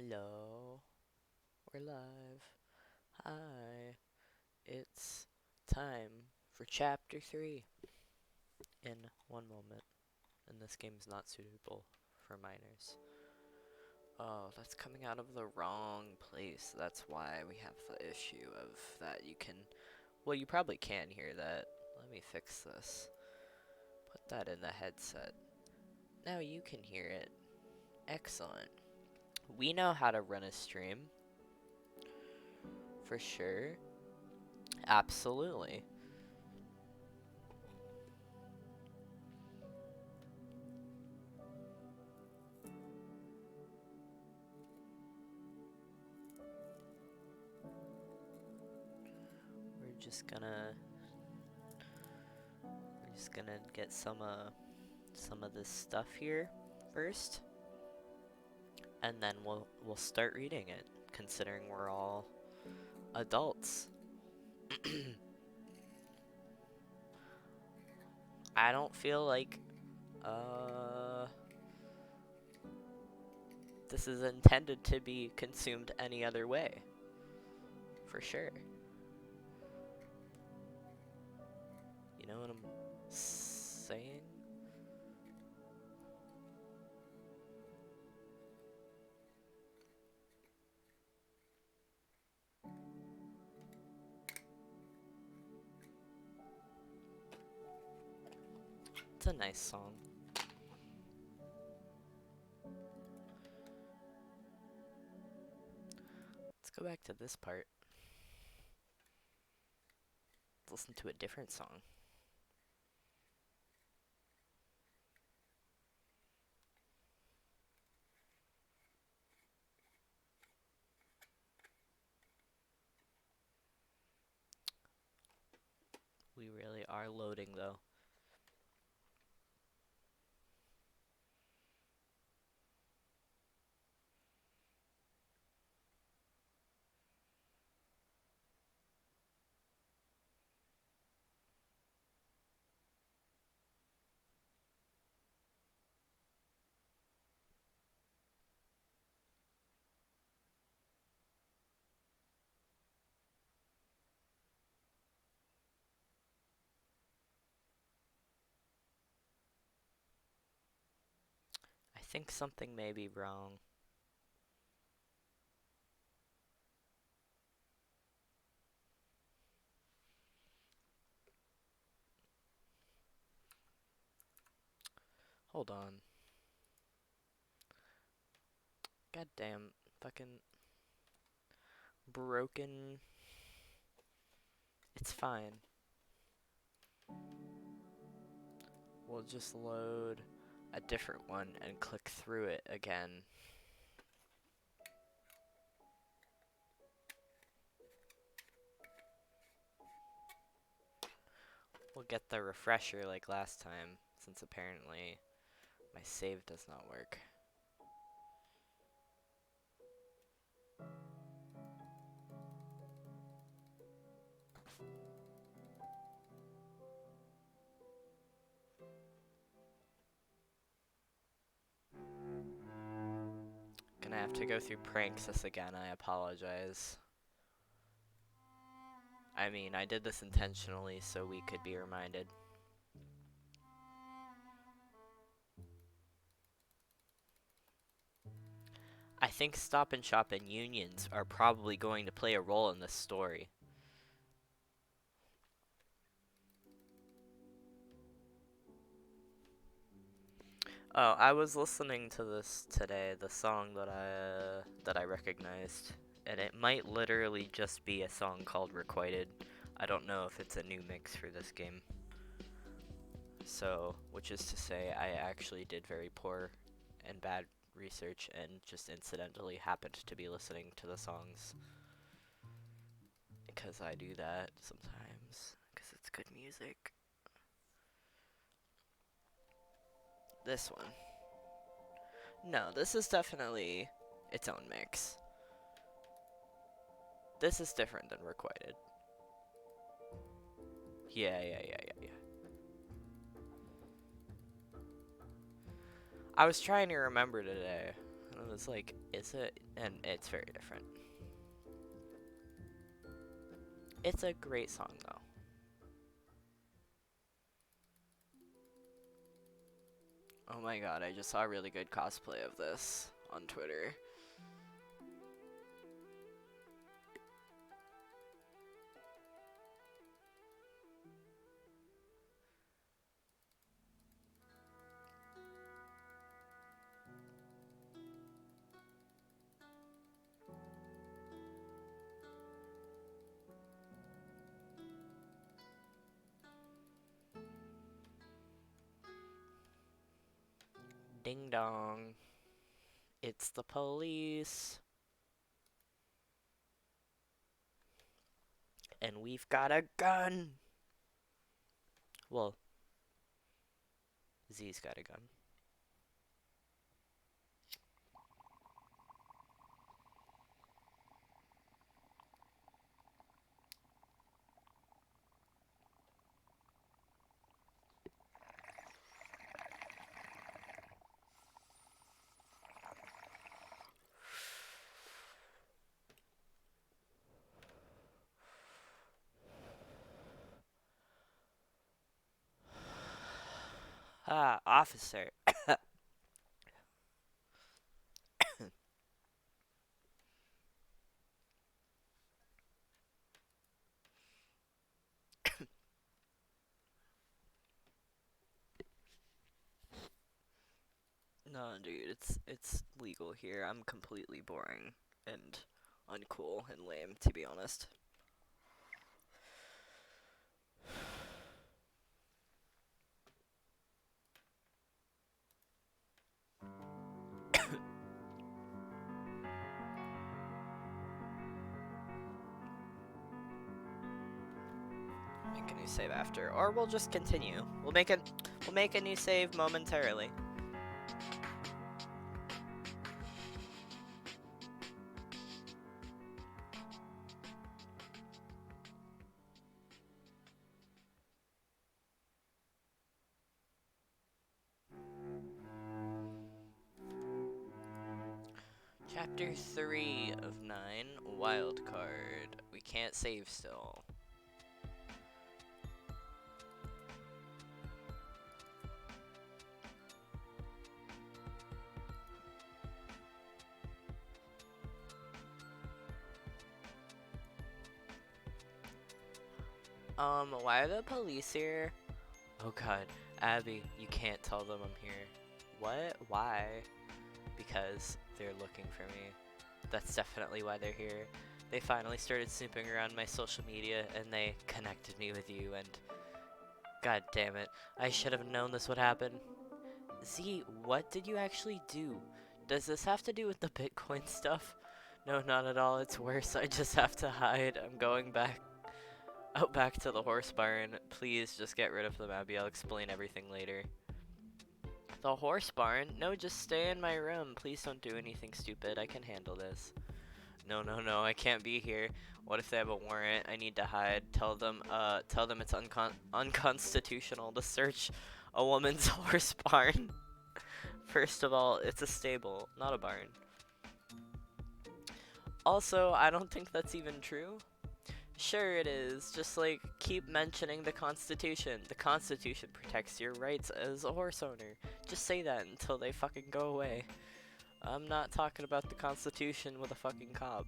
Hello, we're live. Hi, it's time for chapter 3 in 1 moment. And this game's not suitable for minors. Oh, that's coming out of the wrong place. That's why we have the issue of that you can. Well, you probably can hear that. Let me fix this. Put that in the headset. Now you can hear it. Excellent. We know how to run a stream. For sure. Absolutely. We're just gonna get some of this stuff here first, and then we'll start reading it, considering we're all adults. I don't feel like this is intended to be consumed any other way. For sure. You know what I'm saying? It's a nice song. Let's go back to this part. Let's listen to a different song. We really are loading, though. I think something may be wrong. Hold on. Goddamn fucking broken. It's fine. We'll just load a different one and click through it again. We'll get the refresher like last time, since apparently my save does not work. Gonna have to go through Pranksys again, I apologize. I mean, I did this intentionally so we could be reminded. I think Stop and Shop and Unions are probably going to play a role in this story. Oh, I was listening to this today, the song that I recognized, and it might literally just be a song called Requited. I don't know if it's a new mix for this game. So, which is to say, I actually did very poor and bad research and just incidentally happened to be listening to the songs. Because I do that sometimes, because it's good music. This one. No, this is definitely its own mix. This is different than Requited. Yeah. I was trying to remember today. was like, is it? And it's very different. It's a great song though. Oh my god, I just saw a really good cosplay of this on Twitter. Ding dong. It's the police. And we've got a gun. Well, Z's got a gun. Ah, officer. No, dude, it's legal here. I'm completely boring and uncool and lame, to be honest. Make a new save after, or we'll just continue. We'll make a new save momentarily. Chapter 3 of 9, wild card. We can't save still. Why are the police here? Oh god, Abby, you can't tell them I'm here. What? Why? Because they're looking for me. That's definitely why they're here. They finally started snooping around my social media and they connected me with you and... God damn it, I should have known this would happen. Z, what did you actually do? Does this have to do with the Bitcoin stuff? No, not at all, it's worse, I just have to hide. I'm going back to the horse barn. Please just get rid of them, Abby. I'll explain everything later. The horse barn? No, just stay in my room. Please don't do anything stupid. I can handle this. No, I can't be here. What if they have a warrant? I need to hide. Tell them it's unconstitutional to search a woman's horse barn. First of all, it's a stable, not a barn. Also, I don't think that's even true. Sure it is, just like, keep mentioning the Constitution. The Constitution protects your rights as a horse owner. Just say that until they fucking go away. I'm not talking about the Constitution with a fucking cop.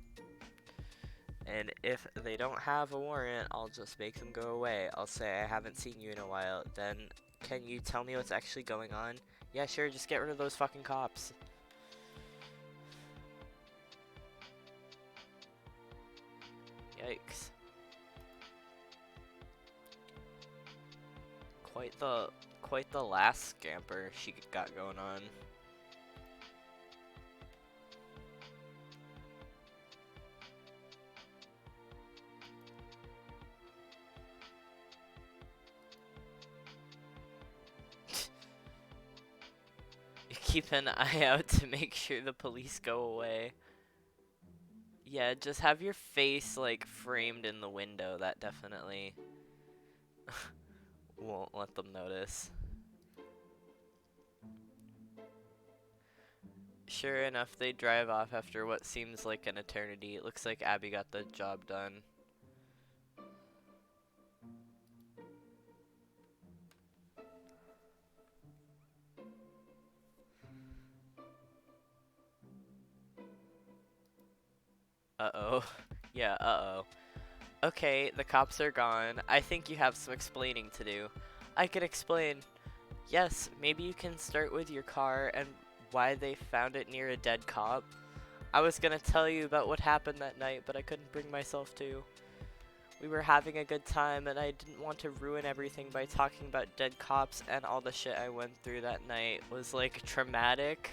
And if they don't have a warrant, I'll just make them go away. I'll say I haven't seen you in a while. Then, can you tell me what's actually going on? Yeah, sure, just get rid of those fucking cops. Yikes. Quite the last scamper she got going on. Keep an eye out to make sure the police go away. Yeah, just have your face like framed in the window. That definitely won't let them notice. Sure enough, they drive off after what seems like an eternity. It looks like Abby got the job done. Uh-oh. Yeah, uh-oh. Okay, the cops are gone. I think you have some explaining to do. I could explain. Yes, maybe you can start with your car and why they found it near a dead cop. I was gonna tell you about what happened that night, but I couldn't bring myself to. We were having a good time, and I didn't want to ruin everything by talking about dead cops, and all the shit I went through that night was, like, traumatic.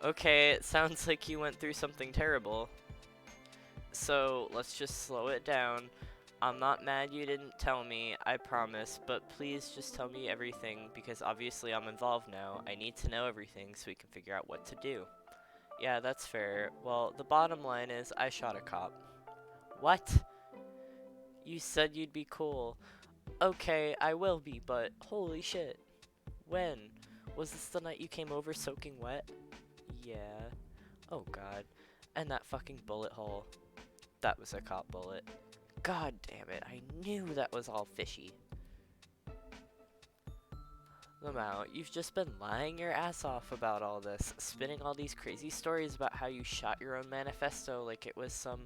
Okay, it sounds like you went through something terrible. So, let's just slow it down. I'm not mad you didn't tell me, I promise, but please just tell me everything, because obviously I'm involved now. I need to know everything so we can figure out what to do. Yeah, that's fair. Well, the bottom line is I shot a cop. What? You said you'd be cool. Okay, I will be, but holy shit. When? Was this the night you came over soaking wet? Yeah. Oh god. And that fucking bullet hole. That was a cop bullet. God damn it, I knew that was all fishy. Lamau, you've just been lying your ass off about all this, spinning all these crazy stories about how you shot your own manifesto like it was some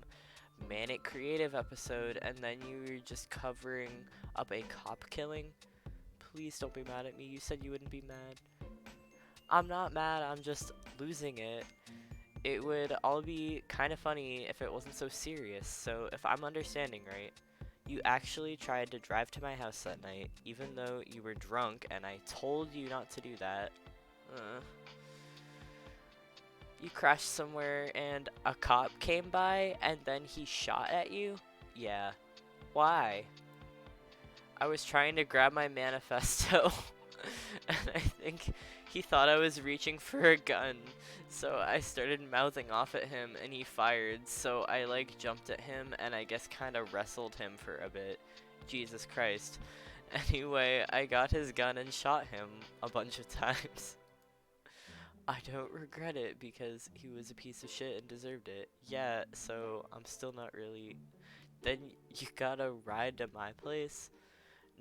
manic creative episode, and then you were just covering up a cop killing. Please don't be mad at me, you said you wouldn't be mad. I'm not mad, I'm just losing it. It would all be kind of funny if it wasn't so serious, so if I'm understanding right, you actually tried to drive to my house that night, even though you were drunk and I told you not to do that. You crashed somewhere and a cop came by and then he shot at you? Yeah. Why? I was trying to grab my manifesto and I think he thought I was reaching for a gun. So I started mouthing off at him and he fired. So I like jumped at him and I guess kind of wrestled him for a bit. Jesus Christ. Anyway, I got his gun and shot him a bunch of times. I don't regret it because he was a piece of shit and deserved it. Yeah, so I'm still not really... Then you got a ride to my place?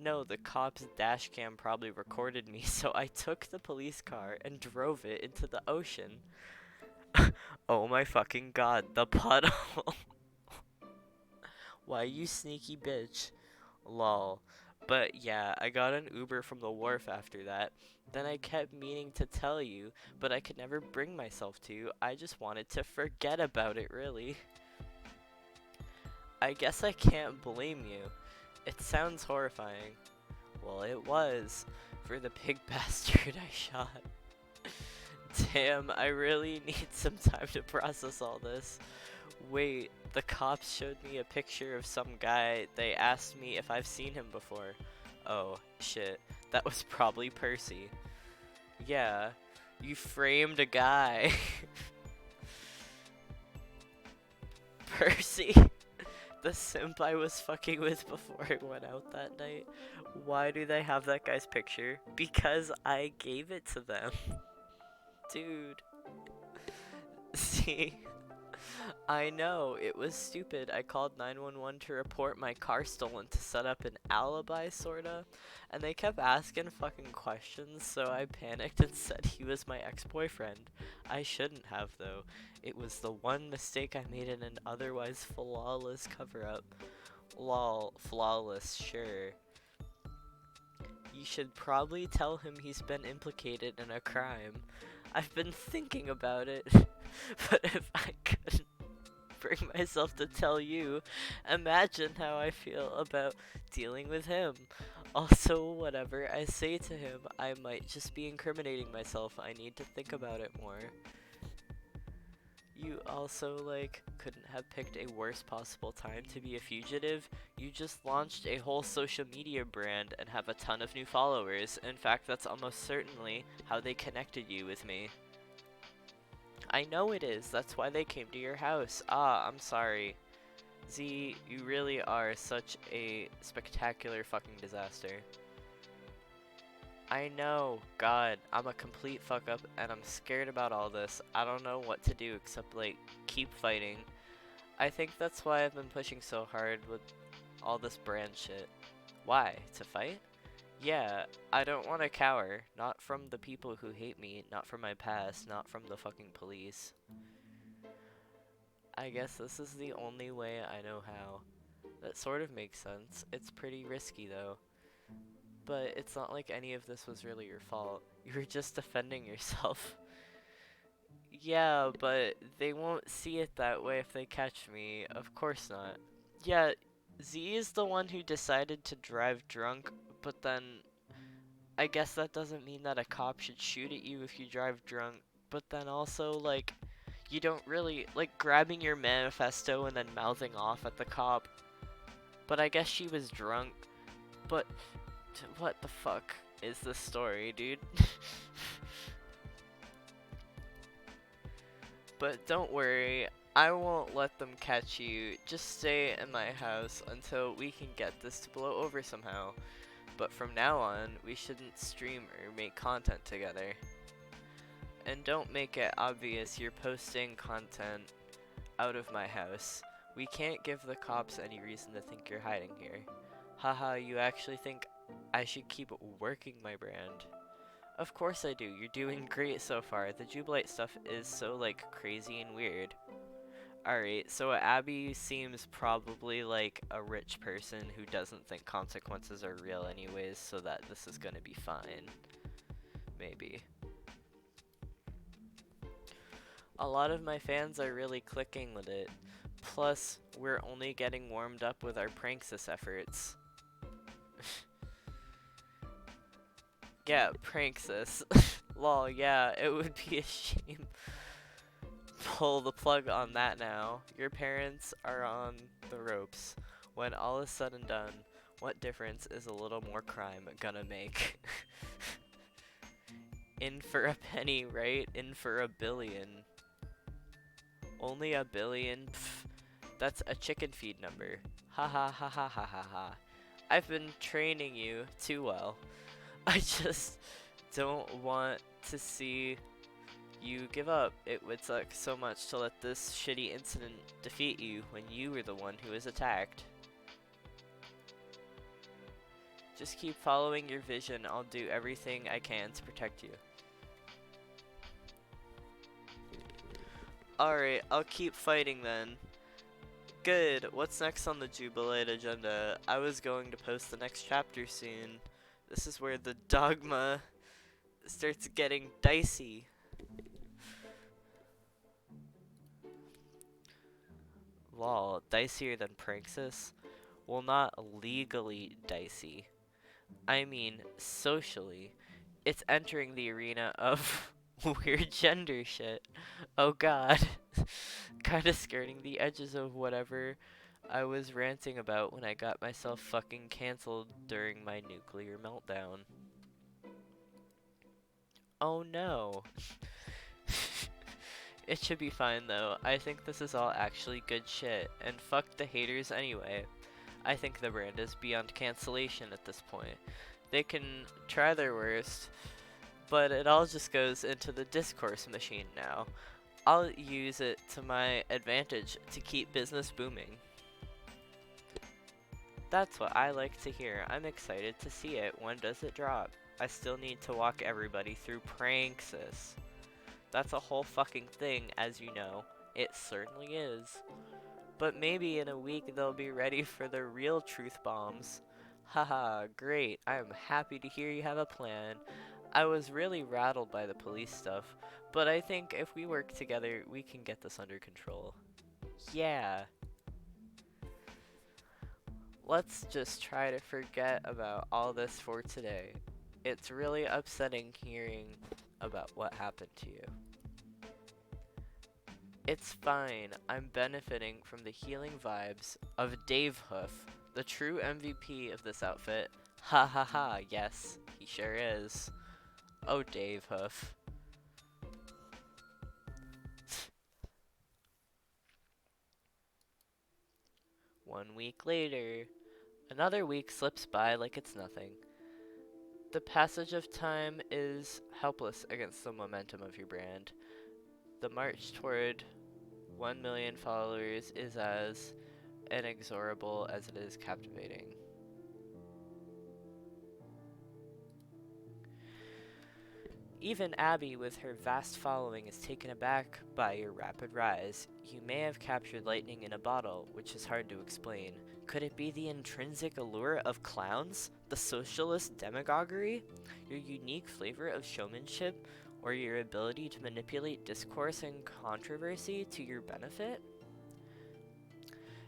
No, the cop's dash cam probably recorded me, so I took the police car and drove it into the ocean. Oh my fucking god, the puddle. Why, you sneaky bitch. Lol. But yeah, I got an Uber from the wharf after that. Then I kept meaning to tell you, but I could never bring myself to. I just wanted to forget about it, really. I guess I can't blame you. It sounds horrifying. Well, it was, for the pig bastard I shot. Damn, I really need some time to process all this. Wait, the cops showed me a picture of some guy. They asked me if I've seen him before. Oh, shit. That was probably Percy. Yeah, you framed a guy. Percy? The simp I was fucking with before I went out that night. Why do they have that guy's picture? Because I gave it to them. Dude. See? I know, it was stupid. I called 911 to report my car stolen to set up an alibi, sorta. And they kept asking fucking questions, so I panicked and said he was my ex-boyfriend. I shouldn't have, though. It was the one mistake I made in an otherwise flawless cover-up. Lol, flawless, sure. You should probably tell him he's been implicated in a crime. I've been thinking about it, but if I couldn't bring myself to tell you, imagine how I feel about dealing with him. Also, whatever I say to him, I might just be incriminating myself. I need to think about it more. You also, like, couldn't have picked a worse possible time to be a fugitive. You just launched a whole social media brand and have a ton of new followers. In fact, that's almost certainly how they connected you with me. I know it is. That's why they came to your house. Ah, I'm sorry. Z, you really are such a spectacular fucking disaster. I know, God, I'm a complete fuck up and I'm scared about all this. I don't know what to do except, like, keep fighting. I think that's why I've been pushing so hard with all this brand shit. Why? To fight? Yeah, I don't want to cower. Not from the people who hate me, not from my past, not from the fucking police. I guess this is the only way I know how. That sort of makes sense. It's pretty risky though. But it's not like any of this was really your fault. You were just defending yourself. Yeah, but they won't see it that way if they catch me. Of course not. Yeah, Z is the one who decided to drive drunk, but then I guess that doesn't mean that a cop should shoot at you if you drive drunk. But then also, like, you don't really, like, grabbing your manifesto and then mouthing off at the cop. But I guess she was drunk. But what the fuck is this story, dude? But don't worry, I won't let them catch you. Just stay in my house until we can get this to blow over somehow. But from now on, we shouldn't stream or make content together. And don't make it obvious you're posting content out of my house. We can't give the cops any reason to think you're hiding here. Haha, you actually think I should keep working my brand? Of course I do. You're doing great so far. The Jubilite stuff is so, like, crazy and weird. Alright, so Abby seems probably like a rich person who doesn't think consequences are real anyways, so that this is gonna be fine. Maybe. A lot of my fans are really clicking with it. Plus, we're only getting warmed up with our Pranksis efforts. Yeah, Pranksis. Lol, yeah, it would be a shame. Pull the plug on that now. Your parents are on the ropes. When all is said and done, what difference is a little more crime gonna make? In for a penny, right? In for a billion. Only a billion? Pfft, that's a chicken feed number. Ha ha ha ha ha ha ha. I've been training you too well. I just don't want to see you give up. It would suck so much to let this shitty incident defeat you when you were the one who was attacked. Just keep following your vision. I'll do everything I can to protect you. Alright, I'll keep fighting then. Good. What's next on the Jubilate agenda? I was going to post the next chapter soon. This is where the dogma starts getting dicey. Lol, dicier than Pranksis? Well, not legally dicey. I mean, socially. It's entering the arena of weird gender shit. Oh god. Kinda skirting the edges of whatever I was ranting about when I got myself fucking cancelled during my nuclear meltdown. Oh no. It should be fine though. I think this is all actually good shit. And fuck the haters anyway. I think the brand is beyond cancellation at this point. They can try their worst, but it all just goes into the discourse machine now. I'll use it to my advantage to keep business booming. That's what I like to hear. I'm excited to see it. When does it drop? I still need to walk everybody through Pranksis. That's a whole fucking thing, as you know. It certainly is. But maybe in a week they'll be ready for the real truth bombs. Haha, great. I am happy to hear you have a plan. I was really rattled by the police stuff, but I think if we work together, we can get this under control. Yeah. Let's just try to forget about all this for today. It's really upsetting hearing about what happened to you. It's fine. I'm benefiting from the healing vibes of Dave Hoof, the true MVP of this outfit. Ha ha ha, yes, he sure is. Oh, Dave Hoof. One week later, another week slips by like it's nothing. The passage of time is helpless against the momentum of your brand. The march toward 1 million followers is as inexorable as it is captivating. Even Abby, with her vast following, is taken aback by your rapid rise. You may have captured lightning in a bottle, which is hard to explain. Could it be the intrinsic allure of clowns? The socialist demagoguery? Your unique flavor of showmanship? Or your ability to manipulate discourse and controversy to your benefit?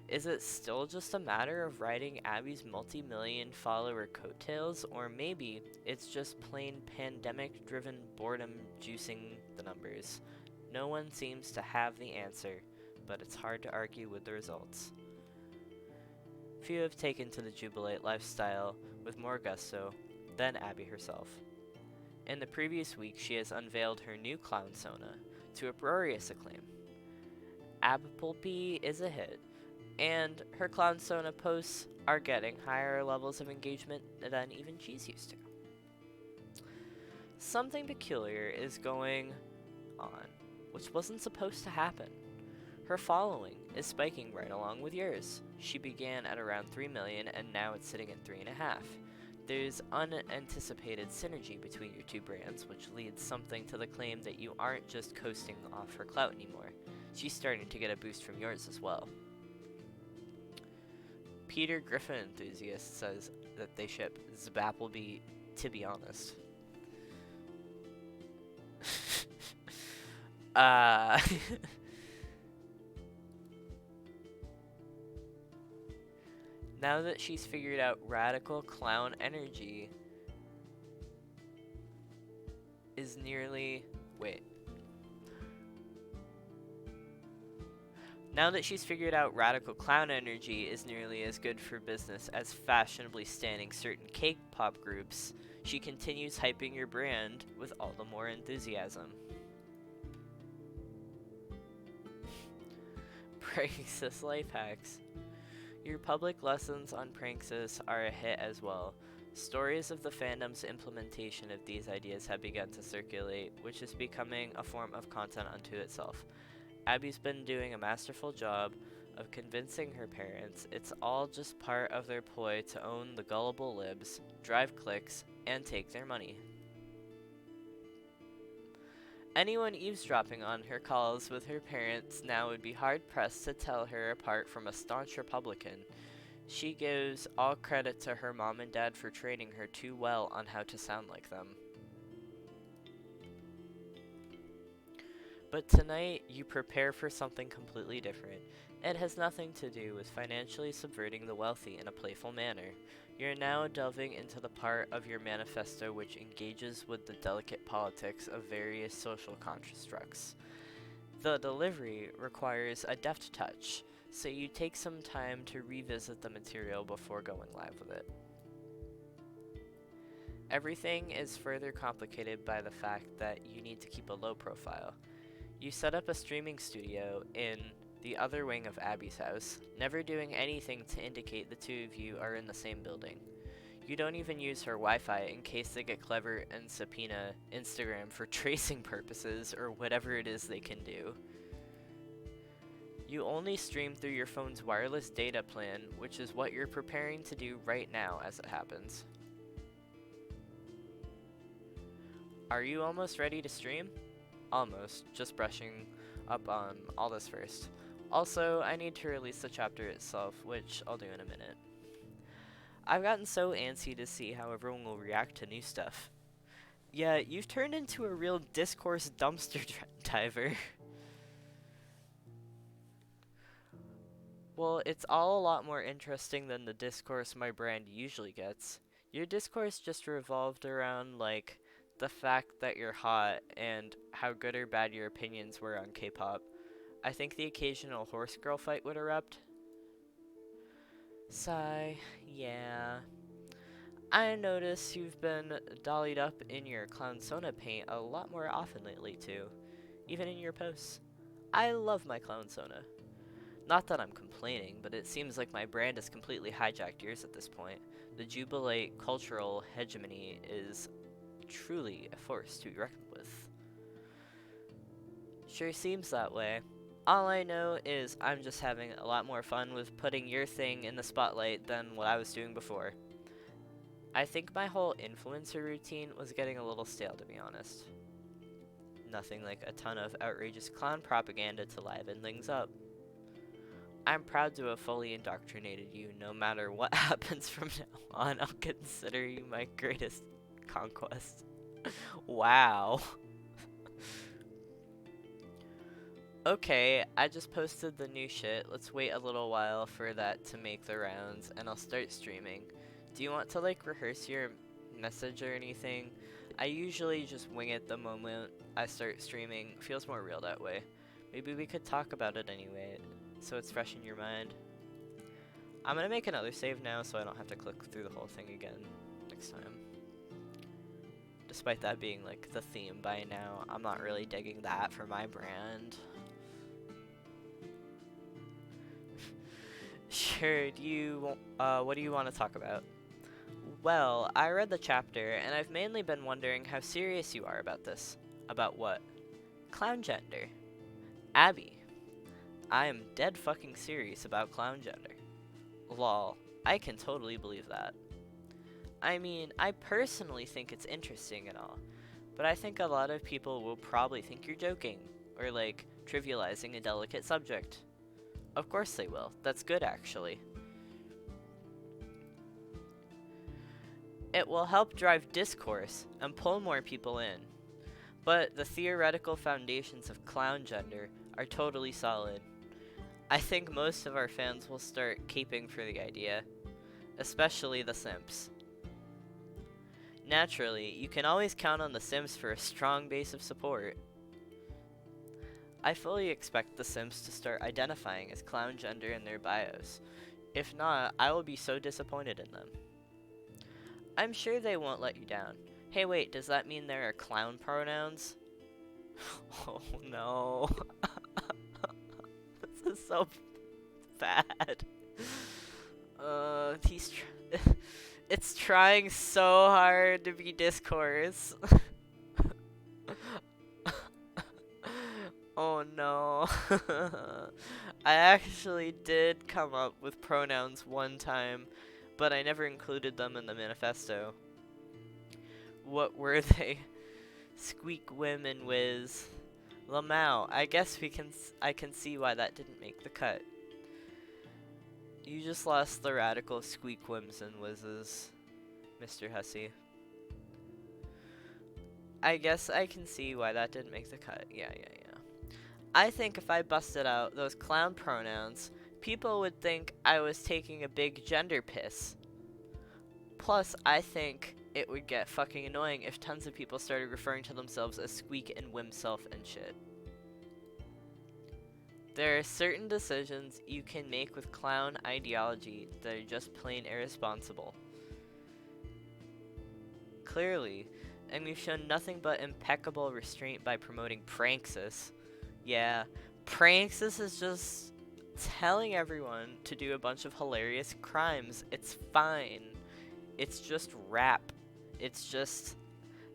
Is it still just a matter of riding Abby's multi-million follower coattails, or maybe it's just plain pandemic-driven boredom juicing the numbers? No one seems to have the answer, but it's hard to argue with the results. Few have taken to the jubilate lifestyle with more gusto than Abby herself. In the previous week, she has unveiled her new clown sona to uproarious acclaim. Applebee is a hit, and her clown sona posts are getting higher levels of engagement than even she's used to. Something peculiar is going on, which wasn't supposed to happen. Her following is spiking right along with yours. She began at around 3 million and now it's sitting at 3.5. There's unanticipated synergy between your two brands, which leads something to the claim that you aren't just coasting off her clout anymore. She's starting to get a boost from yours as well. Peter Griffin Enthusiast says that they ship Zbapplebee, to be honest. Now that she's figured out radical clown energy is nearly... Now that she's figured out radical clown energy is nearly as good for business as fashionably standing certain K-pop groups, she continues hyping your brand with all the more enthusiasm. Pranksis Life Hacks. Your public lessons on Pranksis are a hit as well. Stories of the fandom's implementation of these ideas have begun to circulate, which is becoming a form of content unto itself. Abby's been doing a masterful job of convincing her parents it's all just part of their ploy to own the gullible libs, drive clicks, and take their money. Anyone eavesdropping on her calls with her parents now would be hard-pressed to tell her apart from a staunch Republican. She gives all credit to her mom and dad for training her too well on how to sound like them. But tonight, you prepare for something completely different. It has nothing to do with financially subverting the wealthy in a playful manner. You're now delving into the part of your manifesto which engages with the delicate politics of various social constructs. The delivery requires a deft touch, so you take some time to revisit the material before going live with it. Everything is further complicated by the fact that you need to keep a low profile. You set up a streaming studio in the other wing of Abby's house, never doing anything to indicate the two of you are in the same building. You don't even use her Wi-Fi in case they get clever and subpoena Instagram for tracing purposes or whatever it is they can do. You only stream through your phone's wireless data plan, which is what you're preparing to do right now as it happens. Are you almost ready to stream? Almost, just brushing up on all this first. Also, I need to release the chapter itself, which I'll do in a minute. I've gotten so antsy to see how everyone will react to new stuff. Yeah, you've turned into a real discourse dumpster diver. Well, it's all a lot more interesting than the discourse my brand usually gets. Your discourse just revolved around, like, the fact that you're hot and how good or bad your opinions were on K-pop. I think the occasional horse girl fight would erupt. Sigh, yeah. I notice you've been dollied up in your clown sona paint a lot more often lately too, even in your posts. I love my clown sona. Not that I'm complaining, but it seems like my brand has completely hijacked yours at this point. The jubilate cultural hegemony is truly a force to be reckoned with. Sure seems that way. All I know is I'm just having a lot more fun with putting your thing in the spotlight than what I was doing before. I think my whole influencer routine was getting a little stale, to be honest. Nothing like a ton of outrageous clown propaganda to liven things up. I'm proud to have fully indoctrinated you. No matter what happens from now on, I'll consider you my greatest conquest. Wow. Okay, I just posted the new shit. Let's wait a little while for that to make the rounds, and I'll start streaming. Do you want to, like, rehearse your message or anything? I usually just wing it the moment I start streaming. Feels more real that way. Maybe we could talk about it anyway, so it's fresh in your mind. I'm gonna make another save now so I don't have to click through the whole thing again next time. Despite that being, like, the theme by now, I'm not really digging that for my brand. Sure, what do you want to talk about? Well, I read the chapter, and I've mainly been wondering how serious you are about this. About what? Clown gender. Abby. I am dead fucking serious about clown gender. Lol, I can totally believe that. I mean, I personally think it's interesting and all, but I think a lot of people will probably think you're joking, or like, trivializing a delicate subject. Of course they will. That's good, actually. It will help drive discourse and pull more people in. But the theoretical foundations of clown gender are totally solid. I think most of our fans will start caping for the idea, especially the simps. Naturally, you can always count on the simps for a strong base of support. I fully expect the simps to start identifying as clown gender in their bios. If not, I will be so disappointed in them. I'm sure they won't let you down. Hey wait, does that mean there are clown pronouns? Oh no. This is so bad. It's trying so hard to be discourse. Oh no. I actually did come up with pronouns one time, but I never included them in the manifesto. What were they? Squeak, whim, and whiz. Lamau. I guess I can see why that didn't make the cut. You just lost the radical squeak, whims, and whizzes, Mr. Hussey. I guess I can see why that didn't make the cut. Yeah. I think if I busted out those clown pronouns, people would think I was taking a big gender piss. Plus, I think it would get fucking annoying if tons of people started referring to themselves as squeak and whimself and shit. There are certain decisions you can make with clown ideology that are just plain irresponsible. Clearly, and we've shown nothing but impeccable restraint by promoting Pranksis. Yeah, Pranksis is just telling everyone to do a bunch of hilarious crimes. It's fine. It's just rap. It's just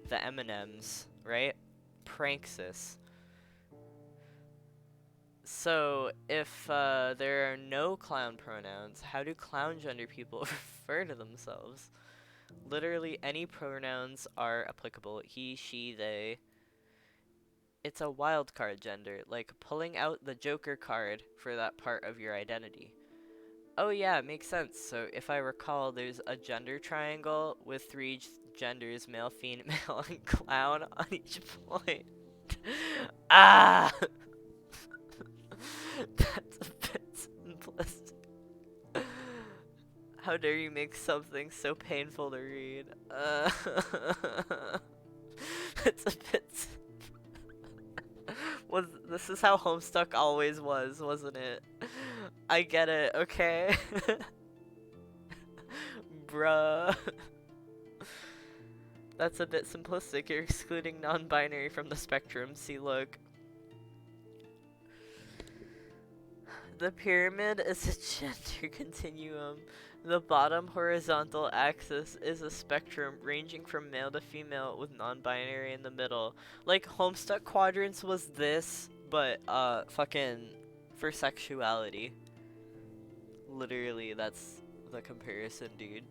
the M&Ms, right? Pranksis. So, if there are no clown pronouns, how do clown gender people refer to themselves? Literally any pronouns are applicable. He, she, they. It's a wildcard gender, like pulling out the Joker card for that part of your identity. Oh yeah, it makes sense. So if I recall, there's a gender triangle with 3 genders, male, female, and clown on each point. Ah! That's a bit simplistic. How dare you make something so painful to read? It's a bit... This is how Homestuck always was, wasn't it? I get it, okay? Bruh. That's a bit simplistic. You're excluding non-binary from the spectrum. See, look. The pyramid is a gender continuum. The bottom horizontal axis is a spectrum ranging from male to female with non-binary in the middle. Like, Homestuck quadrants was this, but fucking for sexuality. Literally, that's the comparison, dude.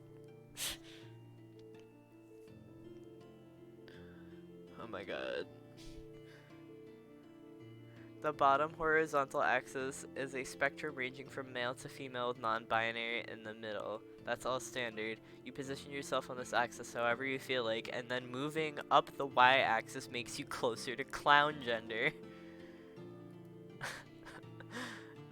Oh my god. The bottom horizontal axis is a spectrum ranging from male to female with non-binary in the middle. That's all standard. You position yourself on this axis however you feel like, and then moving up the y-axis makes you closer to clown gender.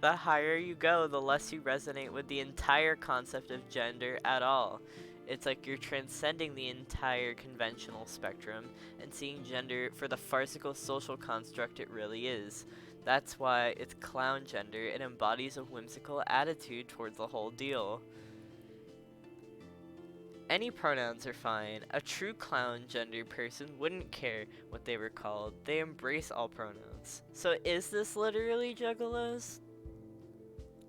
The higher you go, the less you resonate with the entire concept of gender at all. It's like you're transcending the entire conventional spectrum and seeing gender for the farcical social construct it really is. That's why it's clown gender. It embodies a whimsical attitude towards the whole deal. Any pronouns are fine. A true clown gender person wouldn't care what they were called. They embrace all pronouns. So is this literally juggalos?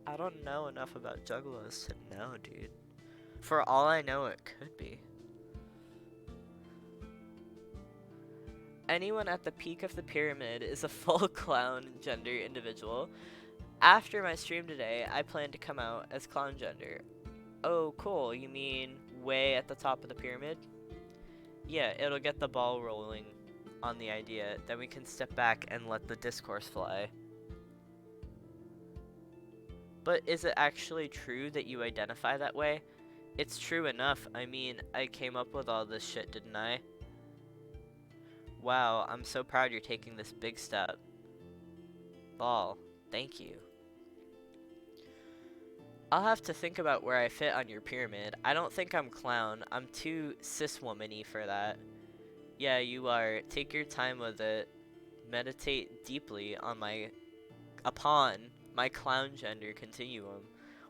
I don't know enough about juggalos to know, dude. For all I know, it could be. Anyone at the peak of the pyramid is a full clown gender individual. After my stream today, I plan to come out as clown gender. Oh, cool. You mean way at the top of the pyramid? Yeah, it'll get the ball rolling on the idea. Then we can step back and let the discourse fly. But is it actually true that you identify that way? It's true enough. I mean, I came up with all this shit, didn't I? Wow, I'm so proud you're taking this big step. Ball, thank you. I'll have to think about where I fit on your pyramid. I don't think I'm clown. I'm too cis-womany for that. Yeah, you are. Take your time with it. Meditate deeply upon my clown gender continuum.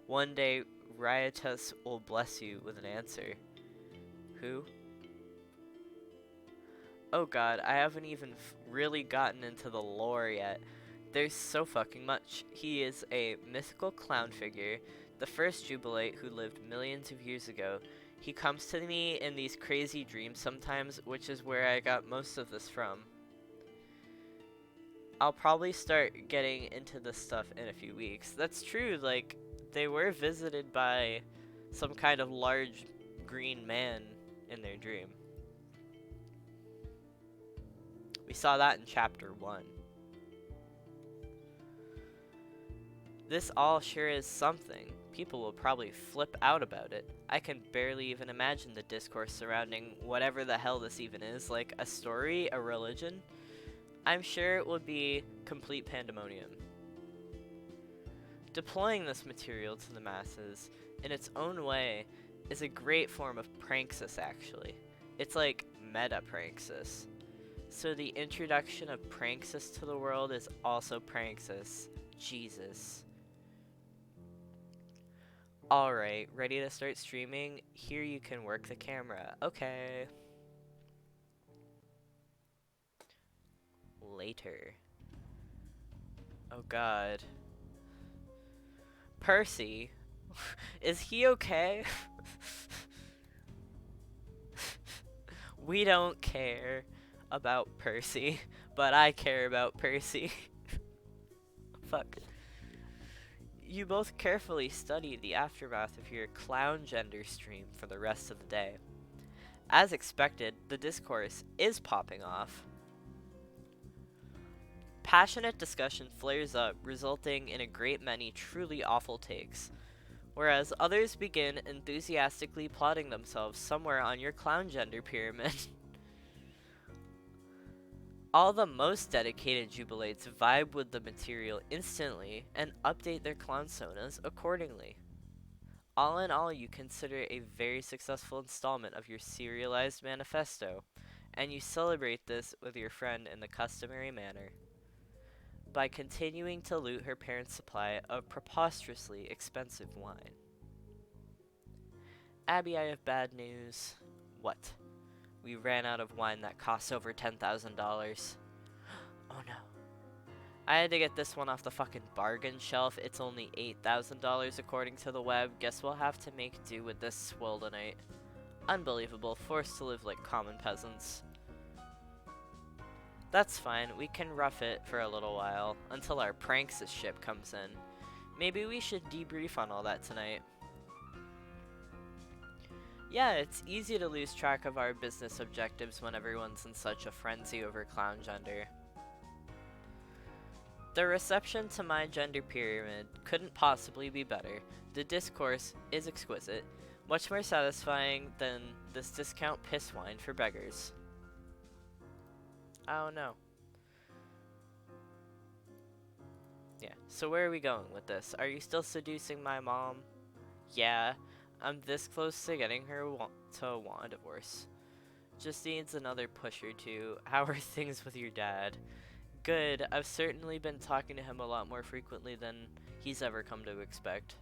One day, Riotous will bless you with an answer. Who? Oh god, I haven't even really gotten into the lore yet. There's so fucking much. He is a mythical clown figure, the first Jubilate who lived millions of years ago. He comes to me in these crazy dreams sometimes, which is where I got most of this from. I'll probably start getting into this stuff in a few weeks. That's true, like, they were visited by some kind of large green man in their dream. We saw that in chapter 1. This all sure is something. People will probably flip out about it. I can barely even imagine the discourse surrounding whatever the hell this even is, like a story, a religion. I'm sure it would be complete pandemonium. Deploying this material to the masses, in its own way, is a great form of pranksis, actually. It's like meta-pranksis. So the introduction of pranksis to the world is also pranksis. Jesus. Alright, ready to start streaming? Here you can work the camera. Okay. Later. Oh god. Percy? Is he okay? We don't care about Percy, but I care about Percy. Fuck. You both carefully studied the aftermath of your clown gender stream for the rest of the day. As expected, the discourse is popping off. Passionate discussion flares up, resulting in a great many truly awful takes, whereas others begin enthusiastically plotting themselves somewhere on your clown gender pyramid. All the most dedicated Jubilates vibe with the material instantly and update their clownsonas accordingly. All in all, you consider a very successful installment of your serialized manifesto, and you celebrate this with your friend in the customary manner. By continuing to loot her parents' supply of preposterously expensive wine. Abby, I have bad news. What? We ran out of wine that costs over $10,000. Oh no. I had to get this one off the fucking bargain shelf. It's only $8,000 according to the web. Guess we'll have to make do with this swill tonight. Unbelievable, forced to live like common peasants. That's fine, we can rough it for a little while, until our pranks ship comes in. Maybe we should debrief on all that tonight. Yeah, it's easy to lose track of our business objectives when everyone's in such a frenzy over clown gender. The reception to my gender pyramid couldn't possibly be better. The discourse is exquisite, much more satisfying than this discount piss wine for beggars. I don't know. Yeah, so where are we going with this? Are you still seducing my mom? Yeah, I'm this close to getting her to want a divorce. Just needs another push or two. How are things with your dad? Good, I've certainly been talking to him a lot more frequently than he's ever come to expect.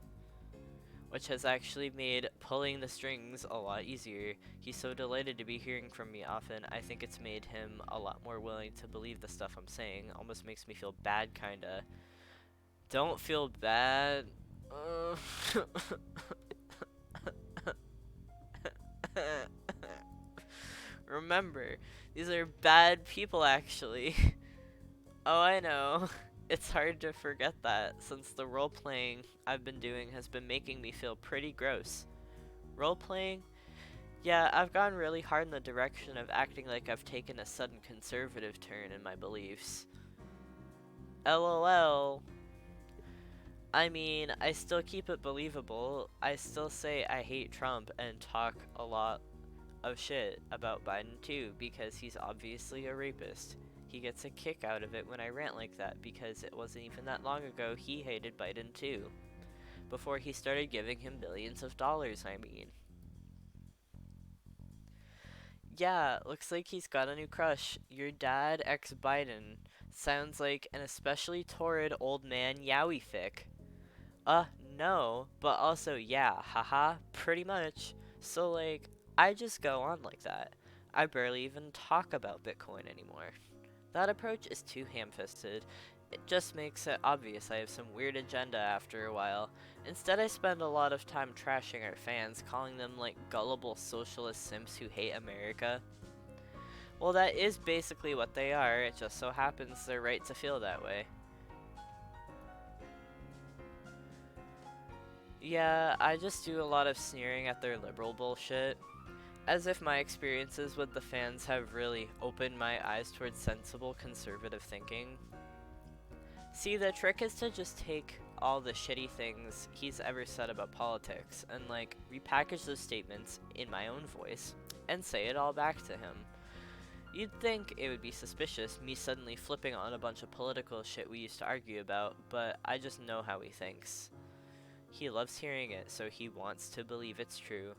Which has actually made pulling the strings a lot easier. He's so delighted to be hearing from me often. I think it's made him a lot more willing to believe the stuff I'm saying. Almost makes me feel bad, kinda. Don't feel bad. Remember, these are bad people actually. Oh, I know. It's hard to forget that, since the role-playing I've been doing has been making me feel pretty gross. Role-playing? Yeah, I've gone really hard in the direction of acting like I've taken a sudden conservative turn in my beliefs. LOL. I mean, I still keep it believable. I still say I hate Trump and talk a lot of shit about Biden too, because he's obviously a rapist. He gets a kick out of it when I rant like that, because it wasn't even that long ago he hated Biden too. Before he started giving him billions of dollars, I mean. Yeah, looks like he's got a new crush. Your dad, ex-Biden. Sounds like an especially torrid old man yowie fic. No, but also yeah, haha, pretty much. So like, I just go on like that. I barely even talk about Bitcoin anymore. That approach is too ham-fisted. It just makes it obvious I have some weird agenda after a while. Instead, I spend a lot of time trashing our fans, calling them like gullible socialist simps who hate America. Well, that is basically what they are. It just so happens they're right to feel that way. Yeah, I just do a lot of sneering at their liberal bullshit. As if my experiences with the fans have really opened my eyes towards sensible conservative thinking. See, the trick is to just take all the shitty things he's ever said about politics and like repackage those statements in my own voice and say it all back to him. You'd think it would be suspicious, me suddenly flipping on a bunch of political shit we used to argue about, but I just know how he thinks. He loves hearing it, so he wants to believe it's true.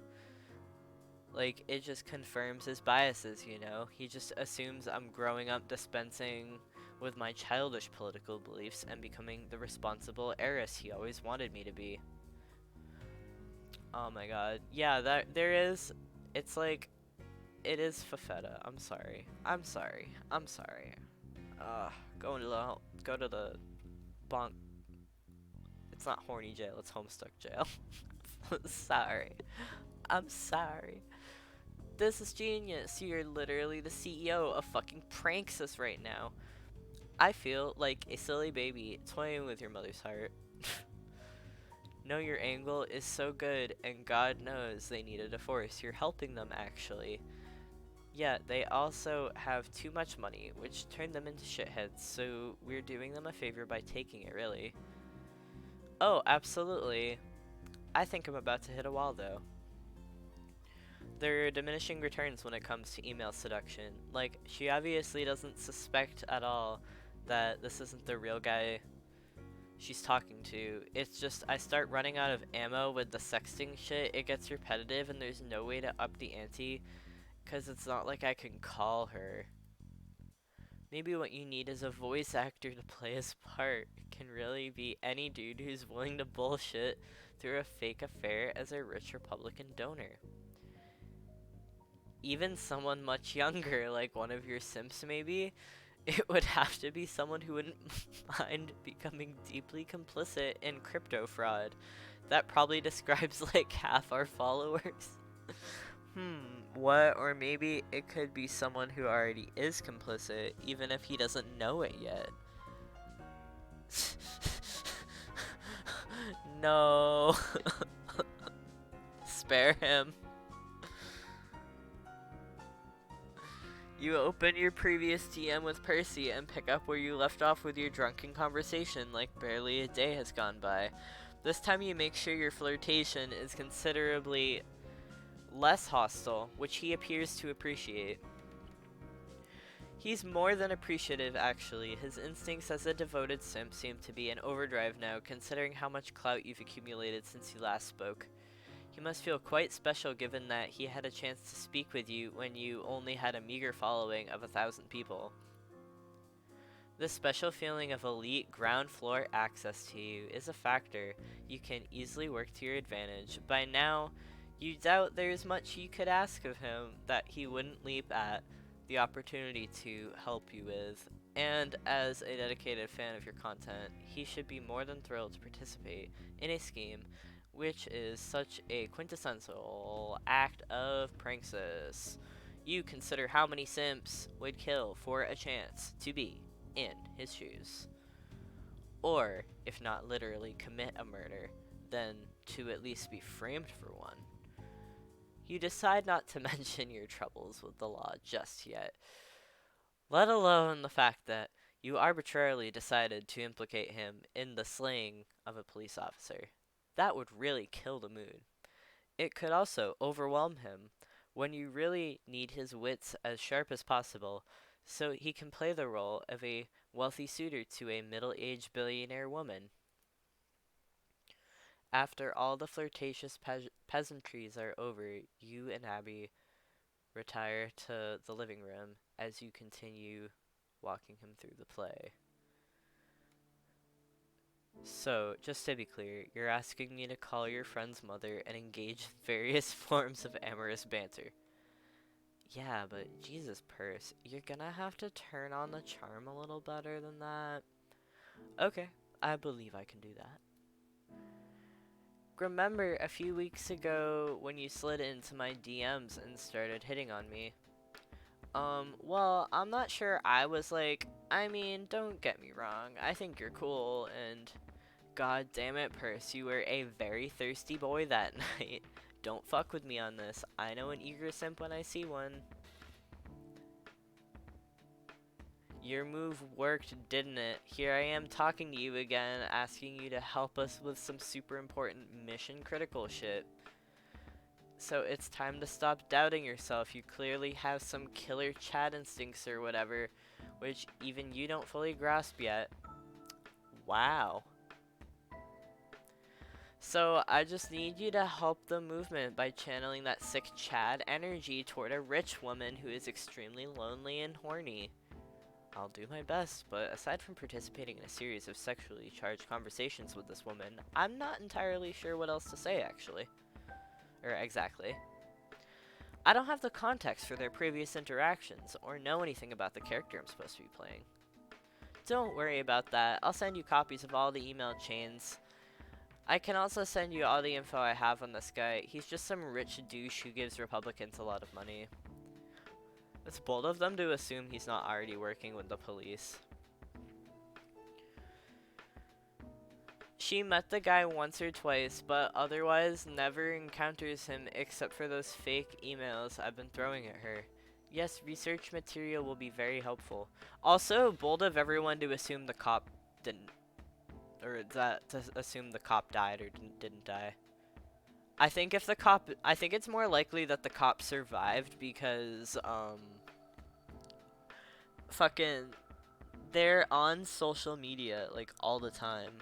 Like, it just confirms his biases, you know? He just assumes I'm growing up dispensing with my childish political beliefs and becoming the responsible heiress he always wanted me to be. Oh my god. Yeah, there is, it's like, it is Fafetta. I'm sorry. I'm sorry. I'm sorry. Go to the bonk. It's not horny jail, it's homestuck jail. Sorry. I'm sorry. This is genius. You're literally the CEO of fucking Pranksus right now. I feel like a silly baby toying with your mother's heart. Know your angle is so good, and God knows they need a divorce. You're helping them, actually. Yeah, they also have too much money, which turned them into shitheads, so we're doing them a favor by taking it, really. Oh, absolutely. I think I'm about to hit a wall, though. There are diminishing returns when it comes to email seduction. Like, she obviously doesn't suspect at all that this isn't the real guy she's talking to. It's just, I start running out of ammo with the sexting shit. It gets repetitive and there's no way to up the ante, because it's not like I can call her. Maybe what you need is a voice actor to play his part. It can really be any dude who's willing to bullshit through a fake affair as a rich Republican donor. Even someone much younger, like one of your simps maybe. It would have to be someone who wouldn't mind becoming deeply complicit in crypto fraud. That probably describes like half our followers. What? Or maybe it could be someone who already is complicit, even if he doesn't know it yet. No. Spare him. You open your previous DM with Percy and pick up where you left off with your drunken conversation like barely a day has gone by. This time you make sure your flirtation is considerably less hostile, which he appears to appreciate. He's more than appreciative, actually. His instincts as a devoted simp seem to be in overdrive now, considering how much clout you've accumulated since you last spoke. He must feel quite special given that he had a chance to speak with you when you only had a meager following of 1,000 people. This special feeling of elite ground floor access to you is a factor you can easily work to your advantage. By now, you doubt there's much you could ask of him that he wouldn't leap at the opportunity to help you with. And as a dedicated fan of your content, he should be more than thrilled to participate in a scheme which is such a quintessential act of pranksis. You consider how many simps would kill for a chance to be in his shoes. Or, if not literally commit a murder, then to at least be framed for one. You decide not to mention your troubles with the law just yet, let alone the fact that you arbitrarily decided to implicate him in the slaying of a police officer. That would really kill the mood. It could also overwhelm him when you really need his wits as sharp as possible so he can play the role of a wealthy suitor to a middle-aged billionaire woman. After all the flirtatious peasantries are over, you and Abby retire to the living room as you continue walking him through the play. So, just to be clear, you're asking me to call your friend's mother and engage in various forms of amorous banter. Yeah, but Jesus, Purse, you're gonna have to turn on the charm a little better than that. Okay, I believe I can do that. Remember a few weeks ago when you slid into my DMs and started hitting on me? Well, I'm not sure I was like, I mean, don't get me wrong, I think you're cool, and god damn it, Purse, you were a very thirsty boy that night. Don't fuck with me on this. I know an eager simp when I see one. Your move worked, didn't it? Here I am talking to you again, asking you to help us with some super important mission critical shit. So it's time to stop doubting yourself. You clearly have some killer Chad instincts or whatever, which even you don't fully grasp yet. Wow. So I just need you to help the movement by channeling that sick Chad energy toward a rich woman who is extremely lonely and horny. I'll do my best, but aside from participating in a series of sexually charged conversations with this woman, I'm not entirely sure what else to say, actually. Or exactly. I don't have the context for their previous interactions, or know anything about the character I'm supposed to be playing. Don't worry about that. I'll send you copies of all the email chains. I can also send you all the info I have on this guy. He's just some rich douche who gives Republicans a lot of money. It's bold of them to assume he's not already working with the police. She met the guy once or twice, but otherwise never encounters him except for those fake emails I've been throwing at her. Yes, research material will be very helpful. Also, bold of everyone to assume the cop didn't, or that to assume the cop died or didn't die. I think it's more likely that the cop survived because, fucking, they're on social media, like, all the time.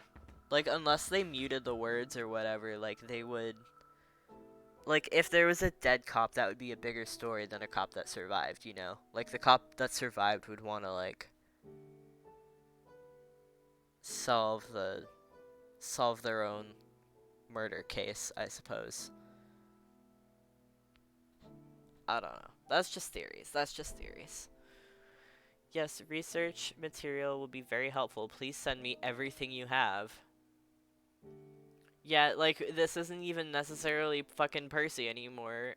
Like, unless they muted the words or whatever, like, they would... Like, if there was a dead cop, that would be a bigger story than a cop that survived, you know? Like, the cop that survived would want to, like... solve their own murder case, I suppose. I don't know. That's just theories. Yes, research material will be very helpful. Please send me everything you have. Yeah, like, this isn't even necessarily fucking Percy anymore.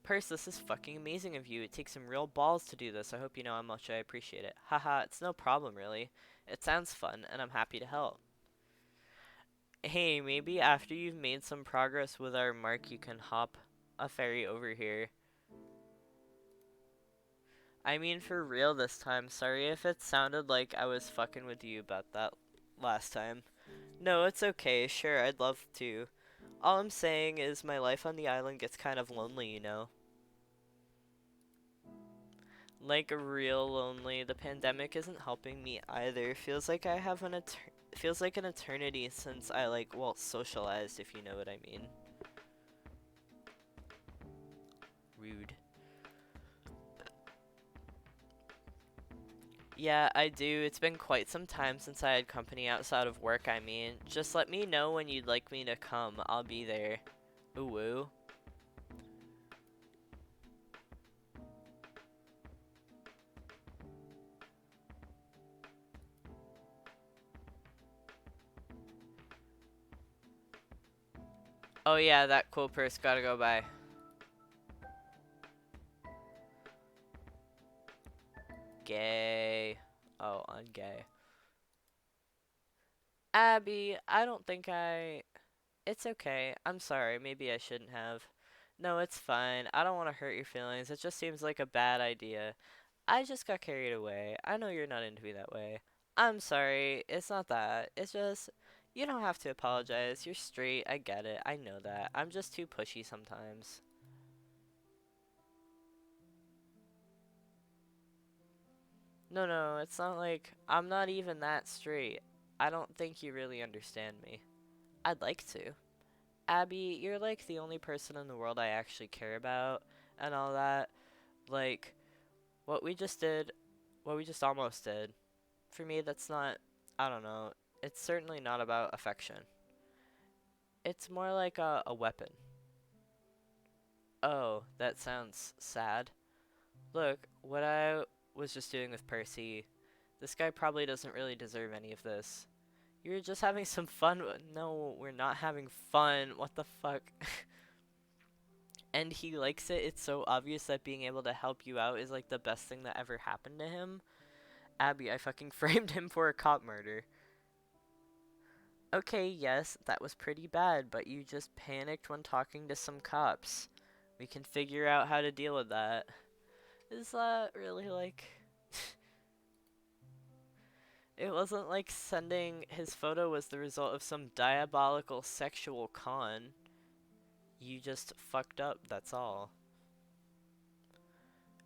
Percy, this is fucking amazing of you. It takes some real balls to do this. I hope you know how much I appreciate it. Haha, it's no problem, really. It sounds fun, and I'm happy to help. Hey, maybe after you've made some progress with our mark, you can hop a ferry over here. I mean, for real this time. Sorry if it sounded like I was fucking with you about that last time. No, it's okay. Sure, I'd love to. All I'm saying is my life on the island gets kind of lonely, you know? Like, real lonely. The pandemic isn't helping me either. Feels like an eternity since I, like, well, socialized, if you know what I mean. Rude. Yeah, I do. It's been quite some time since I had company outside of work, I mean. Just let me know when you'd like me to come. I'll be there. Ooh woo. Oh yeah, that cool purse gotta go by. Gay. Oh, I'm gay. Abby, I don't think I... It's okay. I'm sorry. Maybe I shouldn't have. No, it's fine. I don't want to hurt your feelings. It just seems like a bad idea. I just got carried away. I know you're not into me that way. I'm sorry. It's not that. It's just... You don't have to apologize. You're straight. I get it. I know that. I'm just too pushy sometimes. No, no, it's not like... I'm not even that straight. I don't think you really understand me. I'd like to. Abby, you're like the only person in the world I actually care about and all that. Like, what we just did, what we just almost did, for me, that's not, I don't know, it's certainly not about affection. It's more like a weapon. Oh, that sounds sad. Look, what I was just doing with Percy, this guy probably doesn't really deserve any of this. You're just having some fun. No, we're not having fun. What the fuck? And he likes it. It's so obvious that being able to help you out is like the best thing that ever happened to him. Abby, I fucking framed him for a cop murder. Okay, yes, that was pretty bad, but you just panicked when talking to some cops. We can figure out how to deal with that. Is that really like... It wasn't like sending his photo was the result of some diabolical sexual con. You just fucked up, that's all.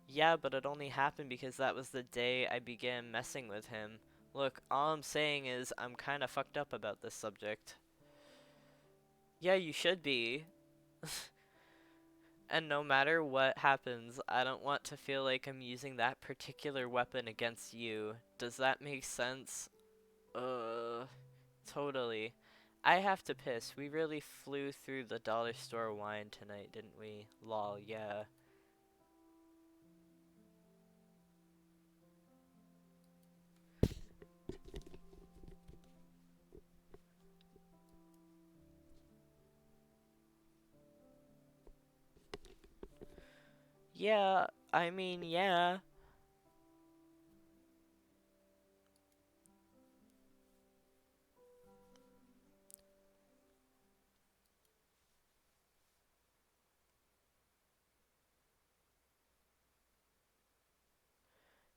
Yeah, but it only happened because that was the day I began messing with him. Look, all I'm saying is I'm kinda fucked up about this subject. Yeah, you should be. And no matter what happens, I don't want to feel like I'm using that particular weapon against you. Does that make sense? Totally. I have to piss. We really flew through the dollar store wine tonight, didn't we? Lol, yeah. Yeah, I mean, yeah.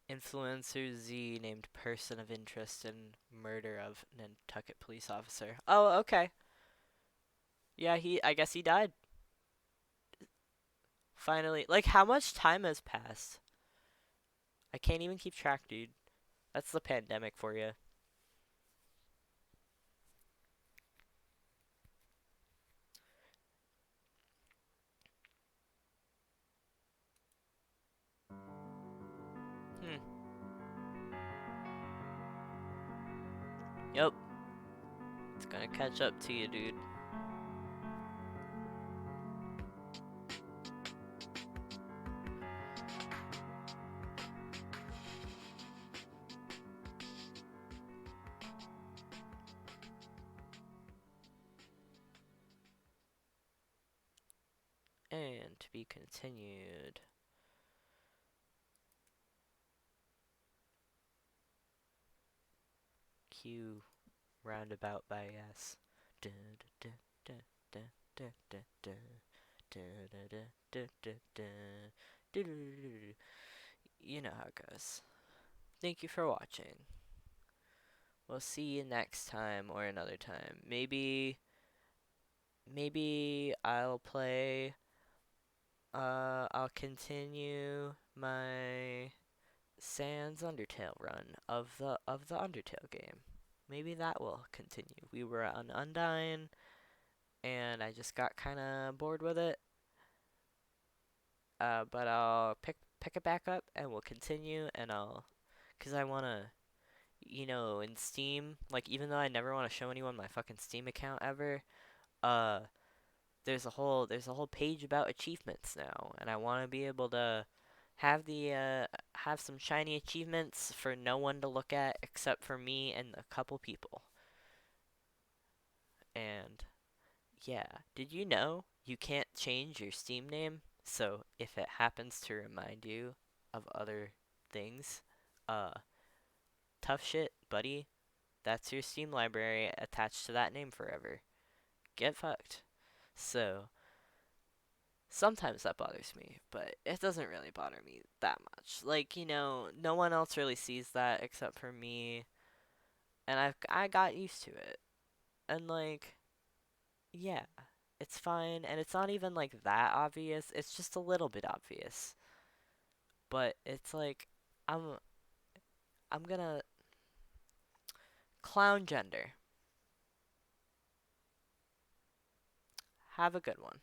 Influencer Z named person of interest in murder of Nantucket police officer. Oh, okay. Yeah, I guess he died. Finally. Like, how much time has passed? I can't even keep track, dude. That's the pandemic for you. Hmm. Yep. It's gonna catch up to you, dude. And to be continued. Q roundabout by S. You know how it goes. Thank you for watching. We'll see you next time or another time. Maybe I'll play I'll continue my Sans Undertale run of the Undertale game. Maybe that will continue. We were on Undyne and I just got kind of bored with it. But I'll pick it back up and we'll continue and cuz I want to in Steam, like even though I never want to show anyone my fucking Steam account ever, uh there's a whole page about achievements now, and I want to be able to have have some shiny achievements for no one to look at except for me and a couple people. And yeah, did you know you can't change your Steam name? So if it happens to remind you of other things, uh tough shit, buddy. That's your Steam library attached to that name forever. Get fucked. So sometimes that bothers me, but it doesn't really bother me that much. Like, no one else really sees that except for me, and I got used to it. And like, yeah, it's fine, and it's not even like that obvious. It's just a little bit obvious. But it's like I'm I'm gonna clown gender. Have a good one.